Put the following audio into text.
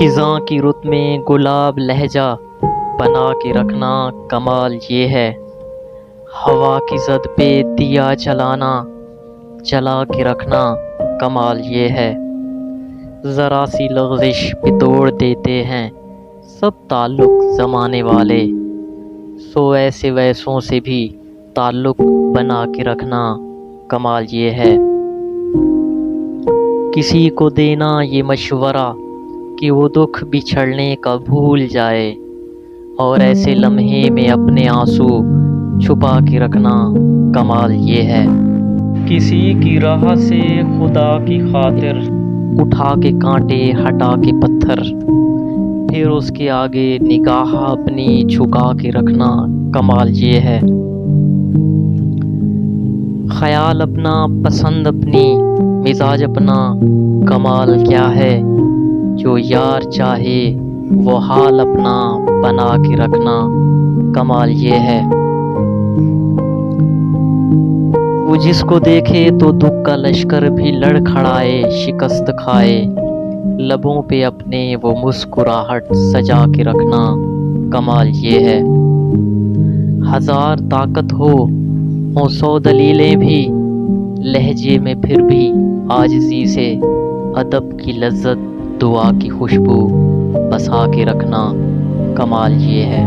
خزاں کی رت میں گلاب لہجہ بنا کے رکھنا کمال یہ ہے، ہوا کی زد پہ دیا جلا کے رکھنا کمال یہ ہے، ذرا سی لغزش پہ توڑ دیتے ہیں سب تعلق زمانے والے، سو ایسے ویسوں سے بھی تعلق بنا کے رکھنا کمال یہ ہے، کسی کو دینا یہ مشورہ کہ وہ دکھ بچھڑنے کا بھول جائے، اور ایسے لمحے میں اپنے آنسو چھپا کے رکھنا کمال یہ ہے، کسی کی راہ سے خدا کی خاطر اٹھا کے کانٹے ہٹا کے پتھر، پھر اس کے آگے نگاہ اپنی جھکا کے رکھنا کمال یہ ہے، خیال اپنا، پسند اپنی، مزاج اپنا، کمال کیا ہے، جو یار چاہے وہ حال اپنا بنا کے رکھنا کمال یہ ہے، وہ جس کو دیکھے تو دکھ کا لشکر بھی لڑ کھڑائے شکست کھائے، لبوں پہ اپنے وہ مسکراہٹ سجا کے رکھنا کمال یہ ہے، ہزار طاقت ہوں 100 دلیلیں بھی، لہجے میں پھر بھی عاجزی سے ادب کی لذت، دعا کی خوشبو بسا کے رکھنا کمال یہ ہے۔